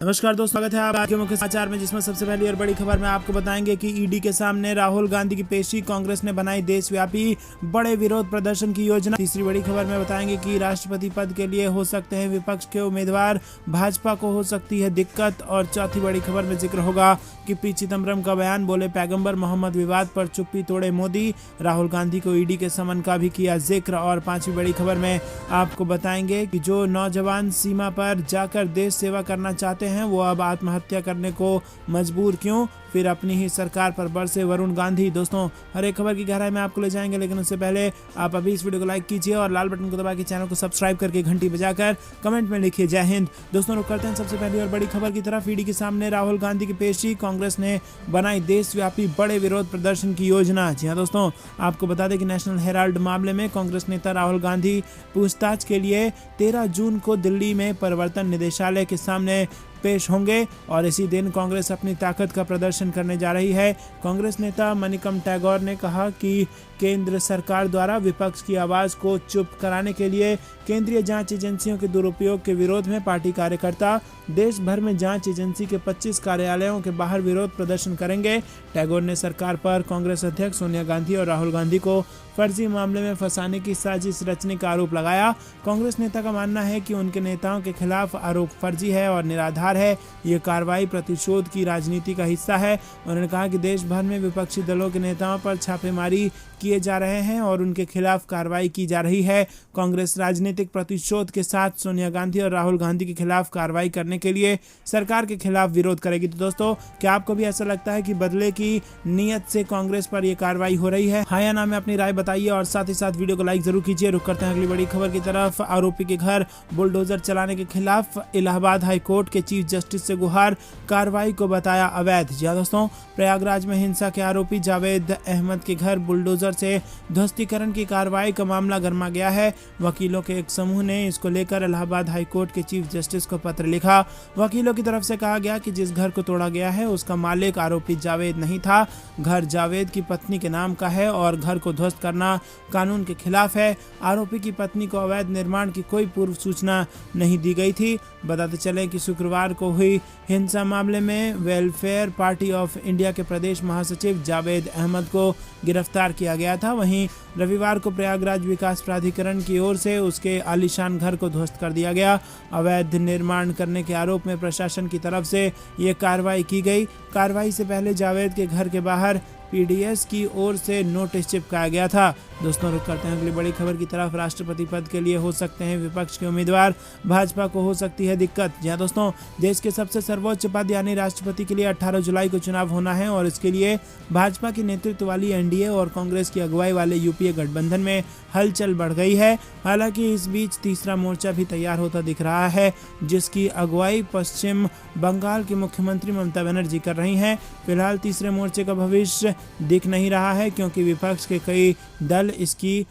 नमस्कार दोस्तों, स्वागत है आप आज के मुख्य समाचार में, जिसमें सबसे पहली और बड़ी खबर में आपको बताएंगे कि ईडी के सामने राहुल गांधी की पेशी, कांग्रेस ने बनाई देशव्यापी बड़े विरोध प्रदर्शन की योजना। तीसरी बड़ी खबर में बताएंगे कि राष्ट्रपति पद के लिए हो सकते हैं विपक्ष के उम्मीदवार, भाजपा को हो सकती है दिक्कत। और चौथी बड़ी खबर में जिक्र होगा कि पी चिदम्बरम का बयान, बोले पैगंबर मोहम्मद, विवाद पर चुप्पी तोड़े मोदी। राहुल गांधी को ईडी के समन का भी किया जिक्र। और पांचवी बड़ी खबर में आपको बताएंगे कि जो नौजवान सीमा पर जाकर देश सेवा करना चाहते हैं वो अब आत्महत्या करने को मजबूर क्यों, फिर अपनी ही सरकार पर बरसे वरुण गांधी। दोस्तों, हर एक खबर की गहराई में आपको ले जाएंगे, लेकिन उससे पहले आप अभी इस वीडियो को लाइक कीजिए और लाल बटन को दबा के चैनल को सब्सक्राइब करके घंटी बजाकर कमेंट में लिखिए जय हिंद। दोस्तों, रुक करते हैं सबसे पहली और बड़ी खबर की तरफ। ईडी के सामने राहुल गांधी की पेशी, कांग्रेस ने बनाई देशव्यापी बड़े विरोध प्रदर्शन की योजना। जी हाँ दोस्तों, आपको बता दें कि नेशनल हेराल्ड मामले में कांग्रेस नेता राहुल गांधी पूछताछ के लिए 13 जून को दिल्ली में प्रवर्तन निदेशालय के सामने पेश होंगे और इसी दिन कांग्रेस अपनी ताकत का प्रदर्शन करने जा रही है। कांग्रेस नेता मणिकम टैगोर ने कहा कि केंद्र सरकार द्वारा विपक्ष की आवाज को चुप कराने के लिए केंद्रीय जांच एजेंसियों के दुरुपयोग के विरोध में पार्टी कार्यकर्ता देश भर में जांच एजेंसी के 25 कार्यालयों के बाहर विरोध प्रदर्शन करेंगे। टैगोर ने सरकार पर कांग्रेस अध्यक्ष सोनिया गांधी और राहुल गांधी को फर्जी मामले में फंसाने की साजिश रचने का आरोप लगाया। कांग्रेस नेता का मानना है कि उनके नेताओं के खिलाफ आरोप फर्जी है और निराधार है। ये कार्रवाई प्रतिशोध की राजनीति का हिस्सा है। उन्होंने कहा कि देश भर में विपक्षी दलों के नेताओं पर छापेमारी किए जा रहे हैं और उनके खिलाफ कार्रवाई की जा रही है। कांग्रेस राजनीतिक प्रतिशोध के साथ सोनिया गांधी और राहुल गांधी के खिलाफ कार्रवाई करने के लिए सरकार के खिलाफ विरोध करेगी। तो दोस्तों, क्या आपको भी ऐसा लगता है कि बदले की नीयत से कांग्रेस पर यह कार्रवाई हो रही है? हाँ या ना में अपनी राय बताइए और साथ ही साथ वीडियो को लाइक जरूर कीजिए। रुक करते हैं अगली बड़ी खबर की तरफ। आरोपी के घर बुलडोजर चलाने के खिलाफ इलाहाबाद हाई कोर्ट के चीफ जस्टिस से गुहार, कार्रवाई को बताया अवैध। जी दोस्तों, प्रयागराज में हिंसा के आरोपी जावेद अहमद के घर बुलडोजर से ध्वस्तीकरण की कार्रवाई का मामला गर्मा गया है। वकीलों के एक समूह ने इसको लेकर इलाहाबाद हाई कोर्ट के चीफ जस्टिस को पत्र लिखा। वकीलों की तरफ से कहा गया कि जिस घर को तोड़ा गया है उसका मालिक आरोपी जावेद नहीं था। घर जावेद की पत्नी के नाम का है और घर को ध्वस्त करना कानून के खिलाफ है। आरोपी की पत्नी को अवैध निर्माण की कोई पूर्व सूचना नहीं दी गई थी। बताते चले कि शुक्रवार को हुई हिंसा मामले में वेलफेयर पार्टी ऑफ इंडिया के प्रदेश महासचिव जावेद अहमद को गिरफ्तार किया गया था। वहीं रविवार को प्रयागराज विकास प्राधिकरण की ओर से उसके आलीशान घर को ध्वस्त कर दिया गया। अवैध निर्माण करने के आरोप में प्रशासन की तरफ से ये कार्रवाई की गई। कार्रवाई से पहले जावेद के घर के बाहर पीडीएस की ओर से नोटिस चिपकाया गया था। दोस्तों, रुक करते हैं अगली बड़ी खबर की तरफ। राष्ट्रपति पद के लिए हो सकते हैं विपक्ष के उम्मीदवार, भाजपा को हो सकती है दिक्कत। जी हां दोस्तों, देश के सबसे सर्वोच्च पद यानी राष्ट्रपति के लिए 18 जुलाई को चुनाव होना है और इसके लिए भाजपा की नेतृत्व वाली एनडीए और कांग्रेस की अगुवाई वाले यूपीए गठबंधन में हलचल बढ़ गई है। हालांकि इस बीच तीसरा मोर्चा भी तैयार होता दिख रहा है, जिसकी अगुवाई पश्चिम बंगाल की मुख्यमंत्री ममता बनर्जी कर रही हैं। फिलहाल तीसरे मोर्चे का भविष्य दिख नहीं रहा है, क्योंकि विपक्ष के कई दल इसकी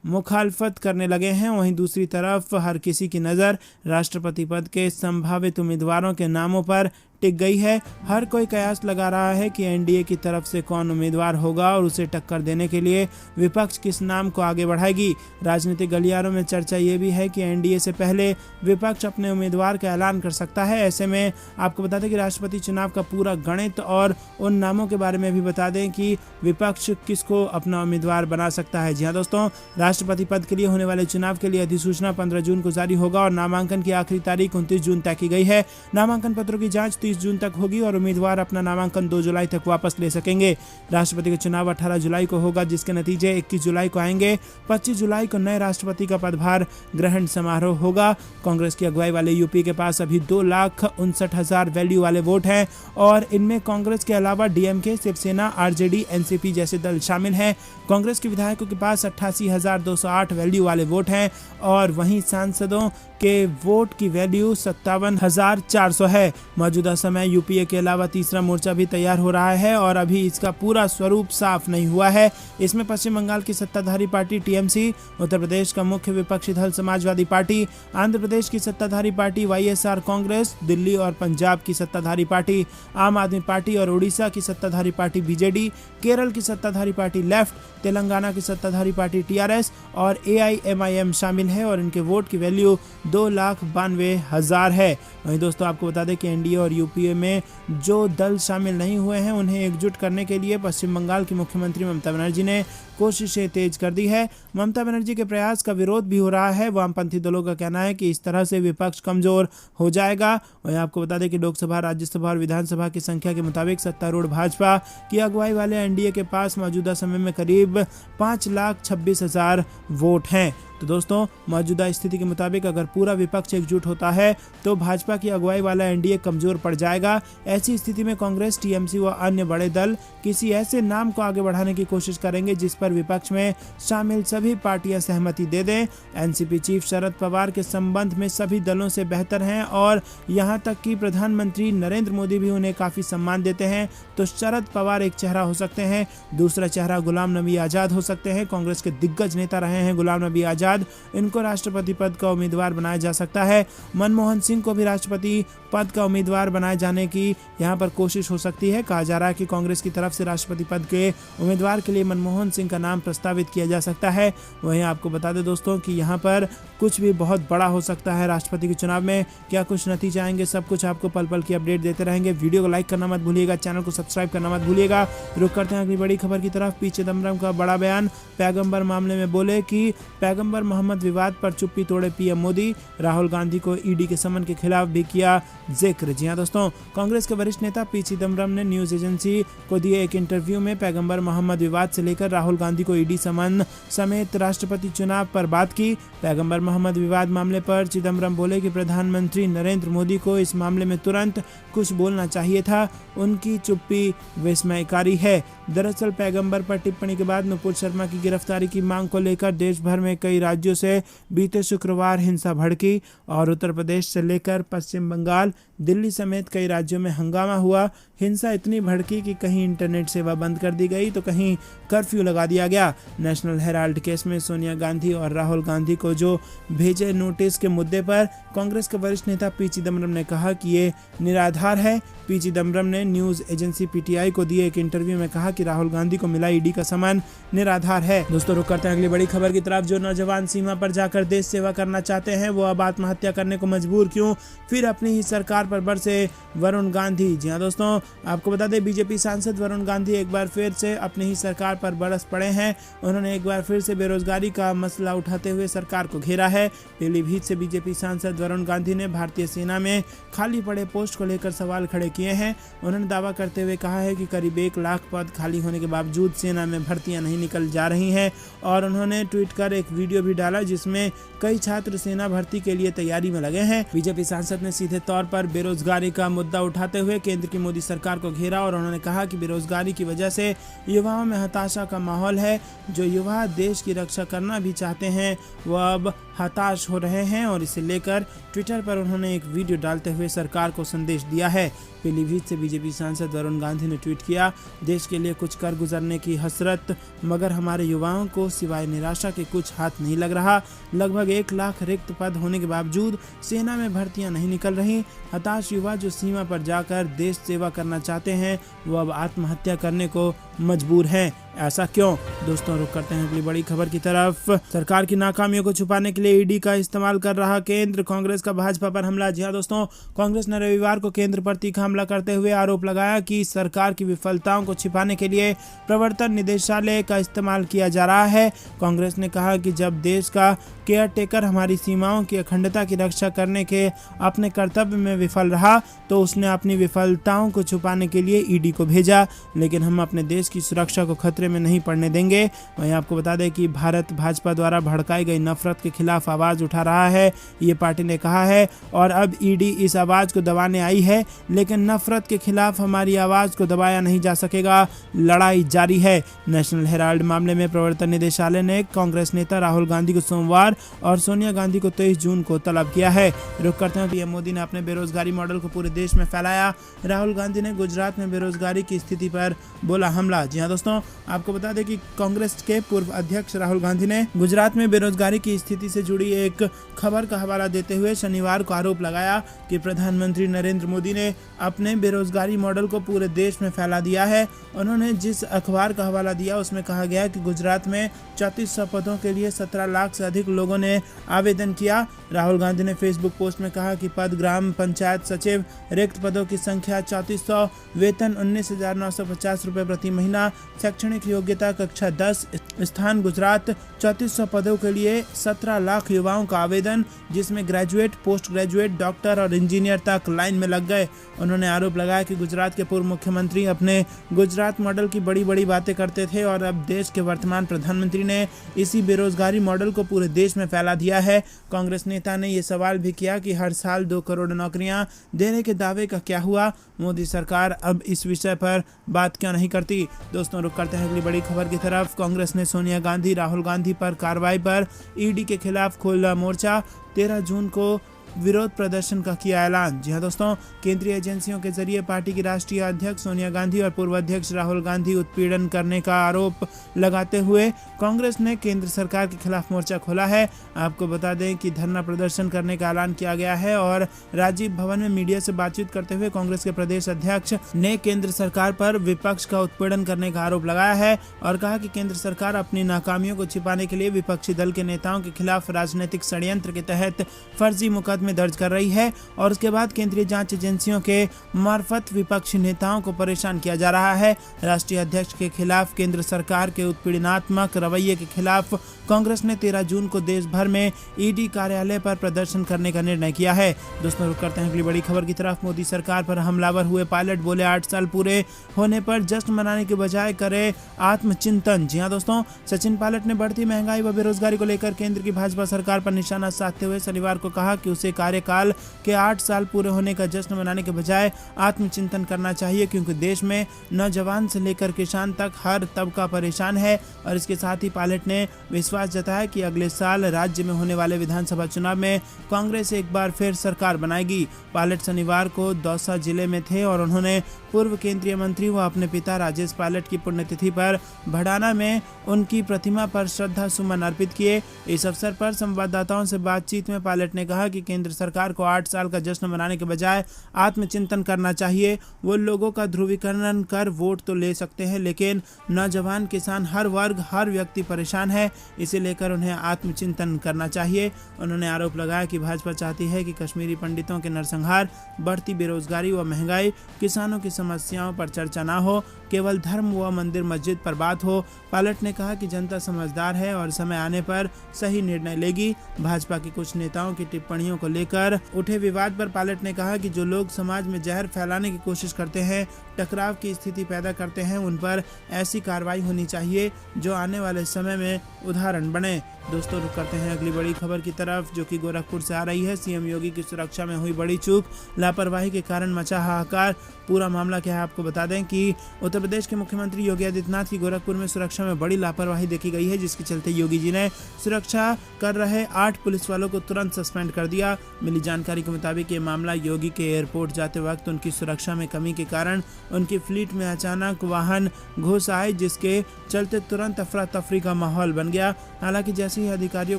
मुखालफत करने लगे हैं। वहीं दूसरी तरफ हर किसी की नज़र राष्ट्रपति पद के संभावित उम्मीदवारों के नामों पर टिक गई है। हर कोई कयास लगा रहा है कि एनडीए की तरफ से कौन उम्मीदवार होगा और उसे टक्कर देने के लिए विपक्ष किस नाम को आगे बढ़ाएगी। राजनीतिक गलियारों में चर्चा ये भी है कि एनडीए से पहले विपक्ष अपने उम्मीदवार का ऐलान कर सकता है। ऐसे में आपको बता दें कि राष्ट्रपति चुनाव का पूरा गणित और उन नामों के बारे में भी बता दें कि विपक्ष किसको अपना उम्मीदवार बना सकता है। जी हाँ दोस्तों, राष्ट्रपति पद के लिए होने वाले चुनाव के लिए अधिसूचना 15 जून को जारी होगा और नामांकन की आखिरी तारीख 29 जून तय की गई है। नामांकन पत्रों की जाँच 30 जून तक होगी और उम्मीदवार अपना नामांकन 2 जुलाई तक वापस ले सकेंगे। राष्ट्रपति का चुनाव 18 जुलाई को होगा, जिसके नतीजे 21 जुलाई को आएंगे। 25 जुलाई को नए राष्ट्रपति का पदभार ग्रहण समारोह होगा। कांग्रेस की अगुवाई वाले यूपी के पास अभी 2,59,000 वैल्यू वाले वोट हैं और इनमें कांग्रेस के अलावा डीएमके, शिवसेना, आरजेडी, एनसीपी जैसे दल शामिल हैं। कांग्रेस के विधायकों के पास 88,208 वैल्यू वाले वोट हैं और वहीं सांसदों के वोट की वैल्यू 57,400 है। मौजूदा समय यूपीए के अलावा तीसरा मोर्चा भी तैयार हो रहा है और अभी इसका पूरा स्वरूप साफ नहीं हुआ है। इसमें पश्चिम बंगाल की सत्ताधारी पार्टी टीएमसी, उत्तर प्रदेश का मुख्य विपक्षी दल समाजवादी पार्टी, आंध्र प्रदेश की सत्ताधारी पार्टी वाईएसआर कांग्रेस, दिल्ली और पंजाब की सत्ताधारी पार्टी आम आदमी पार्टी और उड़ीसा की सत्ताधारी पार्टी बीजेडी, केरल की सत्ताधारी पार्टी लेफ्ट, तेलंगाना की सत्ताधारी पार्टी टीआरएस और एआईएमआईएम शामिल है और इनके वोट की वैल्यू 2,92,000 है। वहीं दोस्तों आपको बता दें कि एनडीए और यूपीए में जो दल शामिल नहीं हुए हैं उन्हें एकजुट करने के लिए पश्चिम बंगाल की मुख्यमंत्री ममता बनर्जी ने कोशिशें तेज कर दी है। ममता बनर्जी के प्रयास का विरोध भी हो रहा है। वामपंथी दलों का कहना है कि इस तरह से विपक्ष कमजोर हो जाएगा। वहीं आपको बता दें कि लोकसभा, राज्यसभा और विधानसभा की संख्या के मुताबिक सत्तारूढ़ भाजपा की अगुवाई वाले एनडीए के पास मौजूदा समय में करीब 5,26,000 वोट हैं। तो दोस्तों मौजूदा स्थिति के मुताबिक अगर पूरा विपक्ष एकजुट होता है तो भाजपा की अगुवाई वाला एनडीए कमजोर पड़ जाएगा। ऐसी स्थिति में कांग्रेस, टीएमसी व अन्य बड़े दल किसी ऐसे नाम को आगे बढ़ाने की कोशिश करेंगे जिस पर विपक्ष में शामिल सभी पार्टियां सहमति दे दें। एनसीपी चीफ शरद पवार के संबंध में सभी दलों से बेहतर हैं और यहां तक कि प्रधानमंत्री नरेंद्र मोदी भी उन्हें काफी सम्मान देते हैं। तो शरद पवार एक चेहरा हो सकते हैं, दूसरा चेहरा गुलाम नबी आजाद हो सकते हैं। कांग्रेस के दिग्गज नेता रहे हैं गुलाम नबी आजाद, इनको राष्ट्रपति पद का उम्मीदवार बनाया जा सकता है। मनमोहन सिंह को भी राष्ट्रपति पद का उम्मीदवार बनाए जाने की यहां पर कोशिश हो सकती है। कहा जा रहा है कि कांग्रेस की तरफ से राष्ट्रपति पद के उम्मीदवार के लिए मनमोहन सिंह का नाम प्रस्तावित किया जा सकता है। वहीं आपको बता दें दोस्तों कि यहां पर कुछ भी बहुत बड़ा हो सकता है। राष्ट्रपति के चुनाव में क्या कुछ नतीजे आएंगे, सब कुछ आपको पल पल की अपडेट देते रहेंगे। वीडियो को लाइक करना मत भूलिएगा, चैनल को सब्सक्राइब करना मत भूलिएगा। रुक करते हैं अगली बड़ी खबर की तरफ। पी चिदम्बरम का बड़ा बयान, पैगंबर मामले में बोले कि पैगंबर मोहम्मद विवाद पर चुप्पी तोड़े पीएम मोदी। राहुल गांधी को ईडी के समन के खिलाफ भी किया जिक्र। जी हां दोस्तों, कांग्रेस के वरिष्ठ नेता पी चिदम्बरम ने न्यूज एजेंसी को दिए एक इंटरव्यू में पैगंबर मोहम्मद विवाद से लेकर राहुल गांधी को ईडी समन समेत राष्ट्रपति चुनाव पर बात की। पैगंबर मोहम्मद विवाद मामले पर चिदम्बरम बोले कि प्रधानमंत्री नरेंद्र मोदी को इस मामले में तुरंत कुछ बोलना चाहिए था, उनकी चुप्पी विस्मयकारी है। दरअसल पैगंबर पर टिप्पणी के बाद नुपुर शर्मा की गिरफ्तारी की मांग को लेकर देश भर में कई राज्यों से बीते शुक्रवार हिंसा भड़की और उत्तर प्रदेश से लेकर पश्चिम बंगाल, दिल्ली समेत कई राज्यों में हंगामा हुआ। हिंसा इतनी भड़की कि कहीं इंटरनेट सेवा बंद कर दी गई तो कहीं कर्फ्यू लगा दिया गया। नेशनल हेराल्ड केस में सोनिया गांधी और राहुल गांधी को जो भेजे नोटिस के मुद्दे पर कांग्रेस के वरिष्ठ नेता पी चिदम्बरम ने कहा कि ये निराधार है। पी चिदम्बरम ने न्यूज एजेंसी पीटीआई को दिए एक इंटरव्यू में कहा कि राहुल गांधी को मिला ईडी का समन निराधार है। दोस्तों रुक करते हैं अगली बड़ी खबर की तरफ। जो नौजवान सीमा पर जाकर देश सेवा करना चाहते हैं वो अब आत्महत्या करने को मजबूर क्यों, फिर अपनी ही सरकार पर बरसे वरुण गांधी। जी हाँ दोस्तों, आपको बता दें बीजेपी सांसद वरुण गांधी एक बार फिर से अपनी ही सरकार पर बरस पड़े हैं। उन्होंने एक बार फिर से बेरोजगारी का मसला उठाते हुए सरकार को घेरा है। पीलीभीत से बीजेपी सांसद वरुण गांधी ने भारतीय सेना में खाली पड़े पोस्ट को लेकर सवाल खड़े किए हैं। उन्होंने दावा करते हुए कहा है कि करीब 1 लाख पद खाली होने के बावजूद सेना में भर्तियां नहीं निकल जा रही हैं और उन्होंने ट्वीट कर एक वीडियो भी डाला जिसमें कई छात्र सेना भर्ती के लिए तैयारी में लगे हैं। बीजेपी सांसद ने सीधे तौर पर बेरोजगारी का मुद्दा उठाते हुए केंद्र की मोदी सरकार को घेरा और उन्होंने कहा कि बेरोजगारी की वजह से युवाओं में हताशा का माहौल है। जो युवा देश की रक्षा करना भी चाहते हैं वो अब हताश हो रहे हैं और इसे लेकर ट्विटर पर उन्होंने एक वीडियो डालते हुए सरकार को संदेश दिया है। पीलीभीत से बीजेपी सांसद वरुण गांधी ने ट्वीट किया, देश के लिए कुछ कर गुजरने की हसरत, मगर हमारे युवाओं को सिवाय निराशा के कुछ हाथ नहीं लग रहा। लगभग 1 लाख रिक्त पद होने के बावजूद सेना में भर्तियां नहीं निकल रही। हताश युवा जो सीमा पर जाकर देश सेवा करना चाहते हैं वो अब आत्महत्या करने को मजबूर हैं। ऐसा क्यों? दोस्तों रुक करते हैं अगली बड़ी खबर की तरफ। सरकार की नाकामियों को छुपाने के लिए ईडी का इस्तेमाल कर रहा केंद्र, कांग्रेस का भाजपा पर हमला। जी हां दोस्तों, कांग्रेस ने रविवार को केंद्र पर तीखा हमला करते हुए आरोप लगाया कि सरकार की विफलताओं को छिपाने के लिए प्रवर्तन निदेशालय का इस्तेमाल किया जा रहा है। कांग्रेस ने कहा कि जब देश का केयर टेकर हमारी सीमाओं की अखंडता की रक्षा करने के अपने कर्तव्य में विफल रहा तो उसने अपनी विफलताओं को छुपाने के लिए ईडी को भेजा, लेकिन हम अपने देश की सुरक्षा को खतरे में नहीं पड़ने देंगे। वहीं आपको बता दें कि भारत भाजपा द्वारा भड़काई गई नफरत के खिलाफ आवाज उठा रहा है, ये पार्टी ने कहा है, और अब ईडी इस आवाज को दबाने आई है, लेकिन नफरत के खिलाफ हमारी आवाज को दबाया नहीं जा सकेगा, लड़ाई जारी है। नेशनल हेराल्ड मामले में प्रवर्तन निदेशालय ने कांग्रेस नेता राहुल गांधी को सोमवार सोमवार और सोनिया गांधी को 23 जून को तलब किया है। रुख करते हैं पीएम मोदी ने अपने बेरोजगारी मॉडल को पूरे देश में फैलाया। राहुल गांधी ने गुजरात में बेरोजगारी की स्थिति पर बोला हमला। जी हाँ दोस्तों, आपको बता दें कि कांग्रेस के पूर्व अध्यक्ष राहुल गांधी ने गुजरात में बेरोजगारी की स्थिति से जुड़ी एक खबर का हवाला देते हुए शनिवार को आरोप लगाया कि प्रधानमंत्री नरेंद्र मोदी ने अपने बेरोजगारी मॉडल को पूरे देश में फैला दिया है। उन्होंने जिस अखबार का हवाला दिया उसमें कहा गया कि गुजरात में 3400 पदों के लिए 17 लाख से अधिक लोगों ने आवेदन किया। राहुल गांधी ने फेसबुक पोस्ट में कहा कि पद ग्राम पंचायत सचिव, रिक्त पदों की संख्या 3400, वेतन 19,950 रुपये प्रति महीना, शैक्षणिक योग्यता कक्षा 10, स्थान गुजरात। 3400 पदों के लिए 17 लाख युवाओं का आवेदन, जिसमें ग्रेजुएट, पोस्ट ग्रेजुएट, डॉक्टर और इंजीनियर तक लाइन में लग गए। उन्होंने आरोप लगाया कि गुजरात के पूर्व मुख्यमंत्री अपने गुजरात मॉडल की बड़ी बड़ी बातें करते थे और अब देश के वर्तमान प्रधानमंत्री ने इसी बेरोजगारी मॉडल को पूरे देश में फैला दिया है। कांग्रेस नेता ने यह सवाल भी किया कि हर साल 2 करोड़ नौकरियां देने के दावे का क्या हुआ। मोदी सरकार अब इस विषय पर बात क्यों नहीं करती। दोस्तों, रुक करते हैं अगली बड़ी खबर की तरफ। कांग्रेस ने सोनिया गांधी, राहुल गांधी पर कार्रवाई पर ईडी के खिलाफ खोला मोर्चा। 13 जून को विरोध प्रदर्शन का किया ऐलान। जी हां दोस्तों, केंद्रीय एजेंसियों के जरिए पार्टी की राष्ट्रीय अध्यक्ष सोनिया गांधी और पूर्व अध्यक्ष राहुल गांधी उत्पीड़न करने का आरोप लगाते हुए कांग्रेस ने केंद्र सरकार के खिलाफ मोर्चा खोला है। आपको बता दें कि धरना प्रदर्शन करने का ऐलान किया गया है और राजीव भवन में मीडिया से बातचीत करते हुए कांग्रेस के प्रदेश अध्यक्ष ने केंद्र सरकार पर विपक्ष का उत्पीड़न करने का आरोप लगाया है और कहा कि केंद्र सरकार अपनी नाकामियों को छिपाने के लिए विपक्षी दल के नेताओं के खिलाफ राजनीतिक षड्यंत्र के तहत फर्जी मुकदमे में दर्ज कर रही है और उसके बाद केंद्रीय जांच एजेंसियों के मार्फत विपक्षी नेताओं को परेशान किया जा रहा है। राष्ट्रीय अध्यक्ष के खिलाफ केंद्र सरकार के उत्पीड़नात्मक रवैये के खिलाफ कांग्रेस ने 13 जून को देश भर में ईडी कार्यालय पर प्रदर्शन करने का निर्णय किया है। दोस्तों, रुक करते हैं अगली बड़ी खबर की तरफ। मोदी सरकार पर हमलावर हुए पायलट बोले 8 साल पूरे होने पर जश्न मनाने के बजाय करे आत्मचिंतन। जी हां दोस्तों, सचिन पायलट ने बढ़ती महंगाई व बेरोजगारी को लेकर केंद्र की भाजपा सरकार पर निशाना साधते हुए शनिवार को कहा कि उसे कार्यकाल के 8 साल पूरे होने का जश्न मनाने के बजाय आत्मचिंतन करना चाहिए, क्योंकि देश में नौजवान से लेकर किसान तक हर तबका परेशान है। और इसके साथ ही पायलट ने विश्वास जताया कि अगले साल राज्य में होने वाले विधानसभा चुनाव में कांग्रेस एक बार फिर सरकार बनाएगी। पायलट शनिवार को दौसा जिले में थे और उन्होंने पूर्व केंद्रीय मंत्री व अपने पिता राजेश पायलट की पुण्यतिथि पर भड़ाना में उनकी प्रतिमा पर श्रद्धा सुमन अर्पित किए। इस अवसर पर संवाददाताओं से बातचीत में पायलट ने कहा कि केंद्र सरकार को 8 साल का जश्न मनाने के बजाय आत्मचिंतन करना चाहिए। वो लोगों का ध्रुवीकरण कर वोट तो ले सकते हैं, लेकिन नौजवान, किसान, हर वर्ग, हर व्यक्ति परेशान है, इसे लेकर उन्हें आत्मचिंतन करना चाहिए। उन्होंने आरोप लगाया कि भाजपा चाहती है कि कश्मीरी पंडितों के नरसंहार, बढ़ती बेरोजगारी व महंगाई, किसानों की समस्याओं पर चर्चा ना हो, केवल धर्म व मंदिर मस्जिद पर बात हो। पायलट ने कहा कि जनता समझदार है और समय आने पर सही निर्णय लेगी। भाजपा की कुछ नेताओं की टिप्पणियों को लेकर उठे विवाद पर पायलट ने कहा कि जो लोग समाज में जहर फैलाने की कोशिश करते हैं, टकराव की स्थिति पैदा करते हैं, उन पर ऐसी कार्रवाई होनी चाहिए जो आने वाले समय में उदाहरण बने। दोस्तों, रुक करते हैं अगली बड़ी खबर की तरफ, जो कि गोरखपुर से आ रही है। सीएम योगी की सुरक्षा में हुई बड़ी चूक, लापरवाही के कारण मचा हाहाकार। पूरा मामला क्या है आपको बता दें कि उत्तर प्रदेश के मुख्यमंत्री योगी आदित्यनाथ की गोरखपुर में सुरक्षा में बड़ी लापरवाही देखी गई है, जिसके चलते योगी जी ने सुरक्षा कर रहे 8 पुलिस वालों को तुरंत सस्पेंड कर दिया। मिली जानकारी के मुताबिक ये मामला योगी के एयरपोर्ट जाते वक्त उनकी सुरक्षा में कमी के कारण उनकी फ्लीट में अचानक वाहन घुस आए, जिसके चलते तुरंत अफरा तफरी का माहौल बन गया। हालांकि जैसे ही अधिकारियों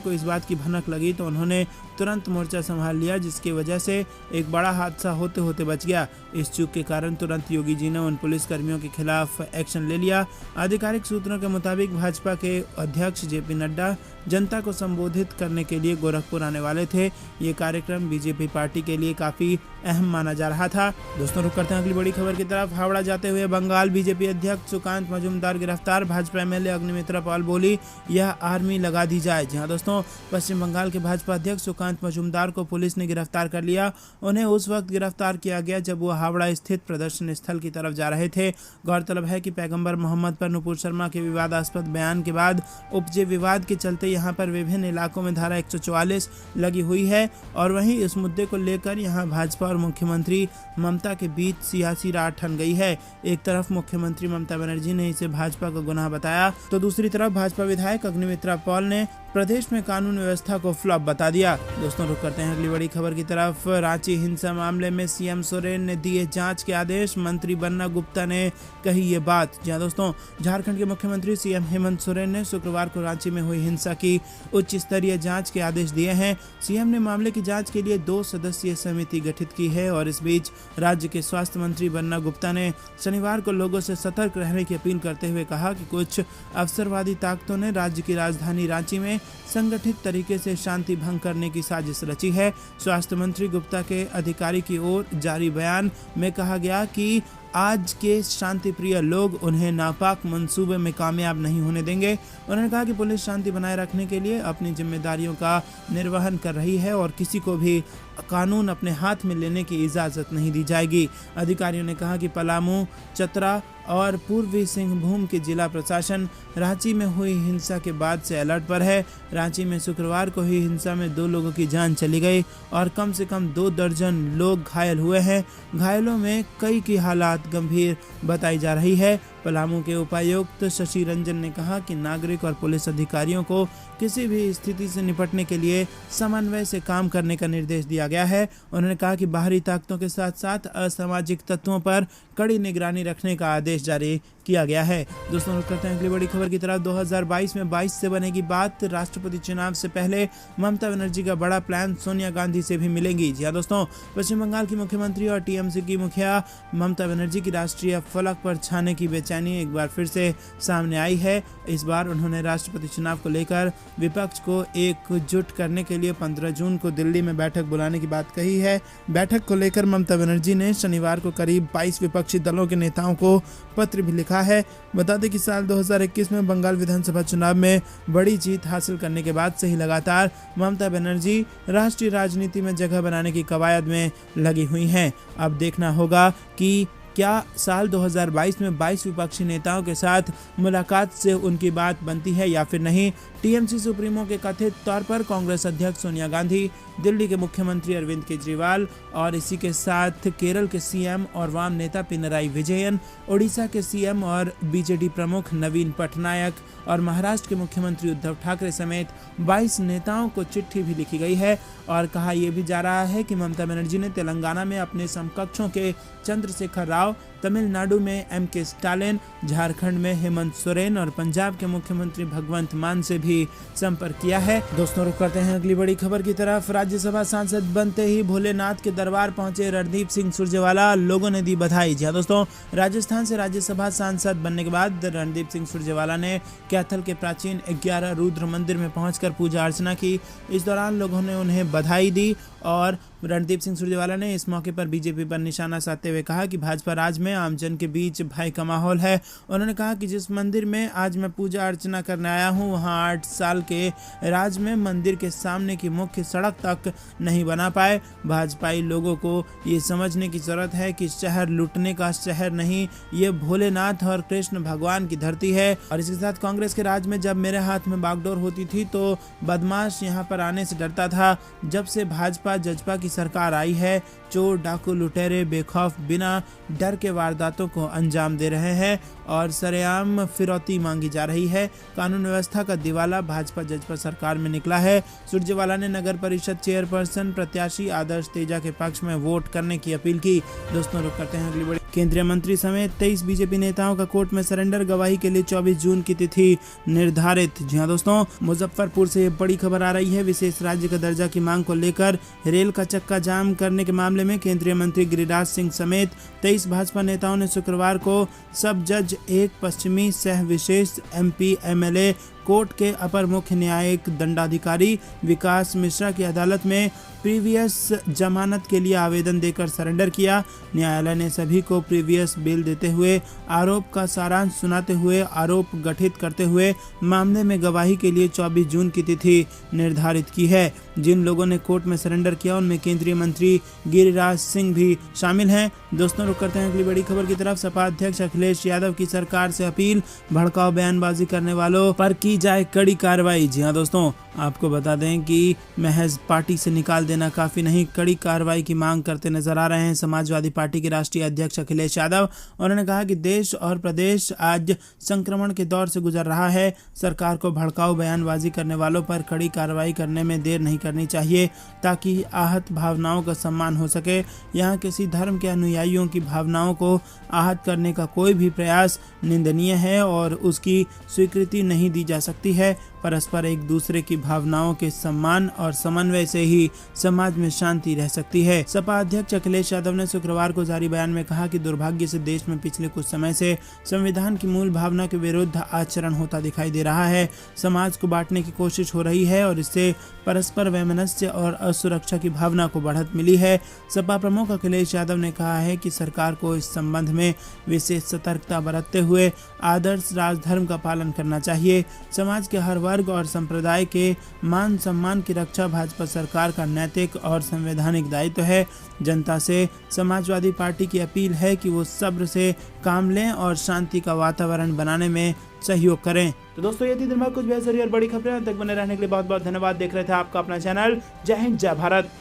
को इस बात की भनक लगी तो उन्होंने तुरंत मोर्चा संभाल लिया, जिसकी वजह से एक बड़ा हादसा होते होते बच गया। इस चूक के कारण तुरंत योगी जी ने उन पुलिस कर्मियों के खिलाफ एक्शन ले लिया। आधिकारिक सूत्रों के मुताबिक भाजपा के अध्यक्ष जेपी नड्डा जनता को संबोधित करने के लिए गोरखपुर आने वाले थे। ये कार्यक्रम बीजेपी पार्टी के लिए काफी अहम माना जा रहा था। दोस्तों, रुक करते हैं अगली बड़ी खबर की तरफ। हावड़ा जाते हुए बंगाल बीजेपी अध्यक्ष सुकांत मजूमदार गिरफ्तार। भाजपा एमएलए अग्निमित्रा पाल बोली यह आर्मी लगा दी जाए। जी हाँ दोस्तों, पश्चिम बंगाल के भाजपा अध्यक्ष सुकांत मजूमदार को पुलिस ने गिरफ्तार कर लिया। उन्हें उस वक्त गिरफ्तार किया गया जब वो हावड़ा स्थित प्रदर्शन स्थल की तरफ जा रहे थे। गौरतलब है कि पैगंबर मोहम्मद पर नुपुर शर्मा के विवादास्पद बयान के बाद उपजे विवाद के चलते यहाँ पर विभिन्न इलाकों में धारा 144 लगी हुई है और वहीं इस मुद्दे को लेकर यहां भाजपा और मुख्यमंत्री ममता के बीच सियासी रार ठन गई है। एक तरफ मुख्यमंत्री ममता बनर्जी ने इसे भाजपा का गुनाह बताया, तो दूसरी तरफ भाजपा विधायक अग्निमित्रा पॉल ने प्रदेश में कानून व्यवस्था को फ्लॉप बता दिया। दोस्तों रुक करते हैं अगली बड़ी खबर की तरफ। रांची हिंसा मामले में सीएम सोरेन ने दिए जांच के आदेश, मंत्री बन्ना गुप्ता ने कही ये बात। जी दोस्तों, झारखंड के मुख्यमंत्री सीएम हेमंत सोरेन ने शुक्रवार को रांची में हुई हिंसा की उच्च स्तरीय जांच के आदेश दिए हैं। सीएम ने मामले की जांच के लिए 2 सदस्यीय समिति गठित की है और इस बीच राज्य के स्वास्थ्य मंत्री बन्ना गुप्ता ने शनिवार को लोगों से सतर्क रहने की अपील करते हुए कहा कि कुछ अवसरवादी ताकतों ने राज्य की राजधानी रांची में संगठित तरीके से शांति भंग करने की साजिश रची है। स्वास्थ्य मंत्री गुप्ता के अधिकारी की ओर जारी बयान में कहा गया कि आज के शांति प्रिय लोग उन्हें नापाक मंसूबे में कामयाब नहीं होने देंगे। उन्होंने कहा कि पुलिस शांति बनाए रखने के लिए अपनी जिम्मेदारियों का निर्वहन कर रही है और किसी को भी कानून अपने हाथ में लेने की इजाज़त नहीं दी जाएगी। अधिकारियों ने कहा कि पलामू, चतरा और पूर्वी सिंहभूम के जिला प्रशासन रांची में हुई हिंसा के बाद से अलर्ट पर है। रांची में शुक्रवार को हुई हिंसा में 2 लोगों की जान चली गई और कम से कम 2 दर्जन लोग घायल हुए हैं। घायलों में कई की हालात गंभीर बताई जा रही है। पलामू के उपायुक्त शशि रंजन ने कहा कि नागरिक और पुलिस अधिकारियों को किसी भी स्थिति से निपटने के लिए समन्वय से काम करने का निर्देश दिया गया है। उन्होंने कहा कि बाहरी ताकतों के साथ साथ असामाजिक तत्वों पर कड़ी निगरानी रखने का आदेश जारी किया गया है। दोस्तों रुक करते हैं अगली बड़ी खबर की तरफ। 2022 में 22 से बनेगी बात। राष्ट्रपति चुनाव से पहले ममता बनर्जी का बड़ा प्लान, सोनिया गांधी से भी मिलेंगी। जी हाँ दोस्तों, पश्चिम बंगाल की मुख्यमंत्री और टीएमसी की मुखिया ममता बनर्जी की राष्ट्रीय फलक पर छाने की बेचैनी एक बार फिर से सामने आई है। इस बार उन्होंने राष्ट्रपति चुनाव को लेकर विपक्ष को एकजुट करने के लिए 15 जून को दिल्ली में बैठक बुलाने की बात कही है। बैठक को लेकर ममता बनर्जी ने शनिवार को करीब 22 विपक्षी दलों के नेताओं को पत्र भी लिखा है। बता दें कि साल 2021 में बंगाल विधानसभा चुनाव में बड़ी जीत हासिल करने के बाद से ही लगातार ममता बनर्जी राष्ट्रीय राजनीति में जगह बनाने की कवायद में लगी हुई हैं। अब देखना होगा कि क्या साल 2022 में 22 विपक्षी नेताओं के साथ मुलाकात से उनकी बात बनती है या फिर नहीं। टीएमसी सुप्रीमो के कथित तौर पर कांग्रेस अध्यक्ष सोनिया गांधी, दिल्ली के मुख्यमंत्री अरविंद केजरीवाल और इसी के साथ केरल के सीएम और वाम नेता पिनराई विजयन, ओडिशा के सीएम और बीजेडी प्रमुख नवीन पटनायक और महाराष्ट्र के मुख्यमंत्री उद्धव ठाकरे समेत 22 नेताओं को चिट्ठी भी लिखी गई है और कहा यह भी जा रहा है कि ममता बनर्जी ने तेलंगाना में अपने समकक्षों के चंद्रशेखर राव, तमिलनाडु में एमके स्टालिन, झारखंड में हेमंत सोरेन और पंजाब के मुख्यमंत्री भगवंत मान से भी संपर्क किया है। दोस्तों रुक करते हैं अगली बड़ी खबर की तरफ। राज्यसभा सांसद बनते ही भोलेनाथ के दरबार पहुंचे रणदीप सिंह सुरजेवाला, लोगों ने दी बधाई। जी दोस्तों, राजस्थान से राज्यसभा सांसद बनने के बाद रणदीप सिंह सुरजेवाला ने कैथल के प्राचीन 11 रुद्र मंदिर में पहुंचकर पूजा अर्चना की। इस दौरान लोगों ने उन्हें बधाई दी और रणदीप सिंह सुरजेवाला ने इस मौके पर बीजेपी पर निशाना साधते हुए कहा कि भाजपा राज में आमजन के बीच भय का माहौल है। उन्होंने कहा कि जिस मंदिर में आज मैं पूजा अर्चना करने आया हूं, वहां 8 साल के राज में मंदिर के सामने की मुख्य सड़क तक नहीं बना पाए। भाजपाई लोगों को ये समझने की जरूरत है कि शहर लूटने का शहर नहीं, ये भोलेनाथ और कृष्ण भगवान की धरती है। और इसके साथ कांग्रेस के राज में जब मेरे हाथ में बागडोर होती थी तो बदमाश यहाँ पर आने से डरता था। जब से भाजपा जजपा की सरकार आई है, चोर डाकू लुटेरे बेखौफ बिना डर के वारदातों को अंजाम दे रहे हैं और सरेआम फिरौती मांगी जा रही है। कानून व्यवस्था का दिवाला भाजपा जजपा सरकार में निकला है। सुरजेवाला ने नगर परिषद चेयरपर्सन प्रत्याशी आदर्श तेजा के पक्ष में वोट करने की अपील की। दोस्तों रुक करते हैं अगली बड़ी। केंद्रीय मंत्री समेत 23 बीजेपी नेताओं का कोर्ट में सरेंडर, गवाही के लिए 24 जून की तिथि निर्धारित। जी हाँ दोस्तों, मुजफ्फरपुर से बड़ी खबर आ रही है। विशेष राज्य का दर्जा की मांग को लेकर रेल का चक्का जाम करने के मामले में केंद्रीय मंत्री गिरिराज सिंह समेत 23 भाजपा नेताओं ने शुक्रवार को सब जज 1 पश्चिमी सह विशेष MP MLA कोर्ट के अपर मुख्य न्यायिक दंडाधिकारी विकास मिश्रा की अदालत में प्रीवियस जमानत के लिए आवेदन देकर सरेंडर किया। न्यायालय ने सभी को प्रीवियस बेल देते हुए आरोप का सारांश सुनाते हुए आरोप गठित करते हुए मामले में गवाही के लिए 24 जून की तिथि निर्धारित की है। जिन लोगों ने कोर्ट में सरेंडर किया उनमें केंद्रीय मंत्री गिरिराज सिंह भी शामिल हैं। दोस्तों रुक करते हैं अगली बड़ी खबर की तरफ। सपा अध्यक्ष अखिलेश यादव की सरकार से अपील, भड़काऊ बयानबाजी करने वालों पर की की जाए कड़ी कार्रवाई। जी हाँ दोस्तों, आपको बता दें कि महज पार्टी से निकाल देना काफ़ी नहीं, कड़ी कार्रवाई की मांग करते नजर आ रहे हैं समाजवादी पार्टी के राष्ट्रीय अध्यक्ष अखिलेश यादव। उन्होंने कहा कि देश और प्रदेश आज संक्रमण के दौर से गुजर रहा है। सरकार को भड़काऊ बयानबाजी करने वालों पर कड़ी कार्रवाई करने में देर नहीं करनी चाहिए ताकि आहत भावनाओं का सम्मान हो सके। यहाँ किसी धर्म के अनुयायियों की भावनाओं को आहत करने का कोई भी प्रयास निंदनीय है और उसकी स्वीकृति नहीं दी जा सकती है। परस्पर एक दूसरे की भावनाओं के सम्मान और समन्वय से ही समाज में शांति रह सकती है। सपा अध्यक्ष अखिलेश यादव ने शुक्रवार को जारी बयान में कहा कि दुर्भाग्य से देश में पिछले कुछ समय से संविधान की मूल भावना के विरुद्ध आचरण होता दिखाई दे रहा है। समाज को बांटने की कोशिश हो रही है और इससे परस्पर वैमनस्य और असुरक्षा की भावना को बढ़त मिली है। सपा प्रमुख अखिलेश यादव ने कहा है कि सरकार को इस संबंध में विशेष सतर्कता बरतते हुए आदर्श राजधर्म का पालन करना चाहिए। समाज के हर वर्ग और संप्रदाय के मान सम्मान की रक्षा भाजपा सरकार का नैतिक और संवैधानिक दायित्व है। जनता से समाजवादी पार्टी की अपील है कि वो सब्र से काम लें और शांति का वातावरण बनाने में सहयोग करें। तो दोस्तों, ये थी दिन भर कुछ बेहतरीन और बड़ी खबरें। तक बने रहने के लिए बहुत बहुत धन्यवाद। देख रहे थे आपका अपना चैनल। जय हिंद, जय भारत।